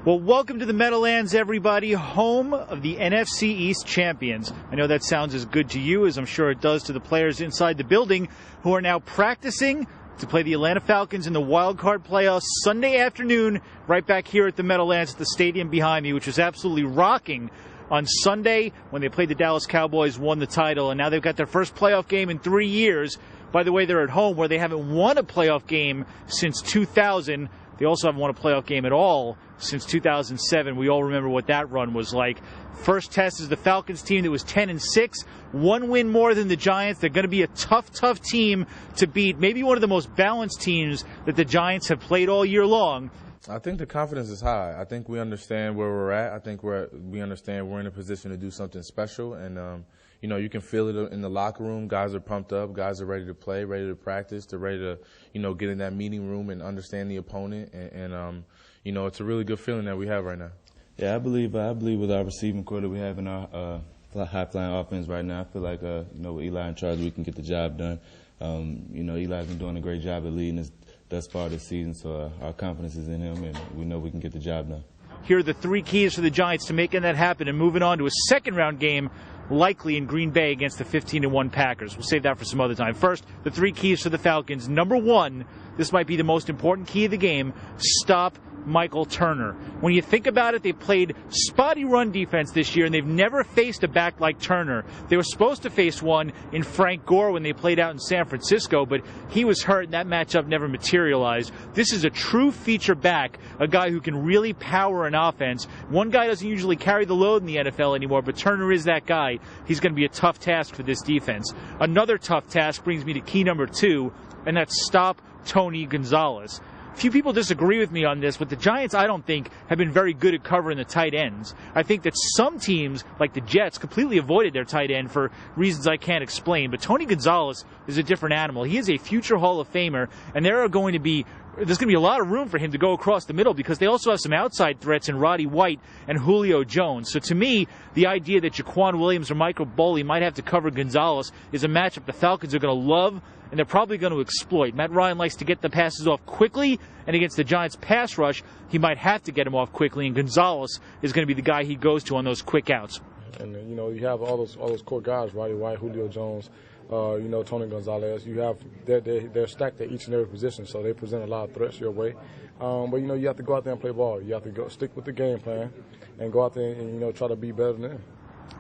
Well, welcome to the Meadowlands, everybody, home of the NFC East champions. I know that sounds as good to you as I'm sure it does to the players inside the building who are now practicing to play the Atlanta Falcons in the wild card playoffs Sunday afternoon right back here at the Meadowlands at the stadium behind me, which was absolutely rocking on Sunday when they played the Dallas Cowboys, won the title, and now they've got their first playoff game in 3 years. By the way, they're at home where they haven't won a playoff game since 2000. They also haven't won a playoff game at all since 2007. We all remember what that run was like. First test is the Falcons team that was 10-6, one win more than the Giants. They're going to be a tough we to beat. Maybe one of the most balanced teams that the Giants have played all year long. I think the confidence is high. I think we understand where we're at. I think we understand we're in a position to do something special. And, you can feel it in the locker room. Guys are pumped up. Guys are ready to play, ready to practice. They're ready to, get in that meeting room and understand the opponent. And it's a really good feeling that we have right now. Yeah, I believe with our receiving core that we have in our high-flying offense right now, I feel like, with Eli in charge, we can get the job done. Eli's been doing a great job at leading us thus far this season, so our confidence is in him, and we know we can get the job done. Here are the three keys for the Giants to making that happen and moving on to a second-round game, likely in Green Bay against the 15-1 Packers. We'll save that for some other time. First, the three keys for the Falcons. Number one, this might be the most important key of the game, stop Michael Turner. When you think about it, they played spotty run defense this year, and they've never faced a back like Turner. They were supposed to face one in Frank Gore when they played out in San Francisco, but he was hurt, and that matchup never materialized. This is a true feature back, a guy who can really power an offense. One guy doesn't usually carry the load in the NFL anymore, but Turner is that guy. He's going to be a tough task for this defense. Another tough task brings me to key number two, and that's stop Tony Gonzalez. Few people disagree with me on this, but the Giants, I don't think, have been very good at covering the tight ends. I think that some teams, like the Jets, completely avoided their tight end for reasons I can't explain. But Tony Gonzalez is a different animal. He is a future Hall of Famer, and there's going to be a lot of room for him to go across the middle because they also have some outside threats in Roddy White and Julio Jones. So to me, the idea that Jaquan Williams or Michael Boley might have to cover Gonzalez is a matchup the Falcons are going to love and they're probably going to exploit. Matt Ryan likes to get the passes off quickly, and against the Giants' pass rush, he might have to get them off quickly, and Gonzalez is going to be the guy he goes to on those quick outs. And you have all those core guys, Roddy White, Julio Jones, Tony Gonzalez. You have they're stacked at each and every position, so they present a lot of threats your way. But you have to go out there and play ball. You have to stick with the game plan and go out there and try to be better than them.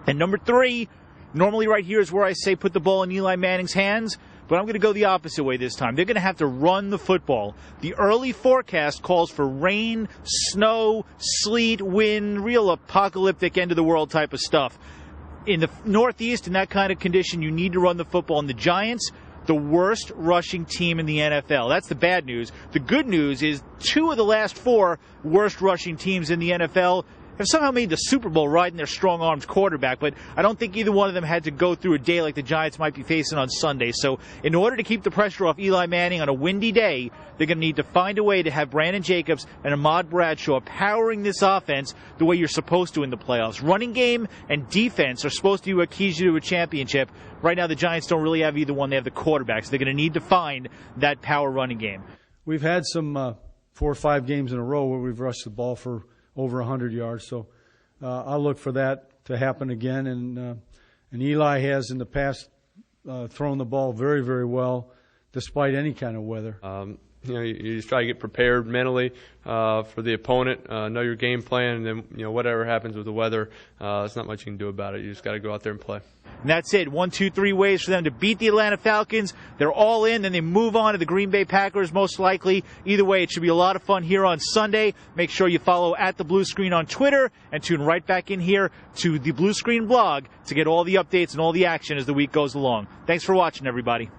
And number three, normally right here is where I say put the ball in Eli Manning's hands. But I'm going to go the opposite way this time. They're going to have to run the football. The early forecast calls for rain, snow, sleet, wind, real apocalyptic end-of-the-world type of stuff. In the Northeast, in that kind of condition, you need to run the football. And the Giants, the worst rushing team in the NFL. That's the bad news. The good news is 2 of the last 4 worst rushing teams in the NFL have somehow made the Super Bowl riding their strong-armed quarterback, but I don't think either one of them had to go through a day like the Giants might be facing on Sunday. So in order to keep the pressure off Eli Manning on a windy day, they're going to need to find a way to have Brandon Jacobs and Ahmad Bradshaw powering this offense the way you're supposed to in the playoffs. Running game and defense are supposed to be what keys you to a championship. Right now the Giants don't really have either one. They have the quarterbacks. They're going to need to find that power running game. We've had some 4 or 5 games in a row where we've rushed the ball for over 100 yards. So I'll look for that to happen again. And Eli has in the past thrown the ball very, very well despite any kind of weather. You just try to get prepared mentally for the opponent, know your game plan, and then whatever happens with the weather, there's not much you can do about it. You just got to go out there and play. And that's it. 1, 2, 3 ways for them to beat the Atlanta Falcons. They're all in, then they move on to the Green Bay Packers most likely. Either way, it should be a lot of fun here on Sunday. Make sure you follow @TheBlueScreen on Twitter and tune right back in here to the Blue Screen blog to get all the updates and all the action as the week goes along. Thanks for watching, everybody.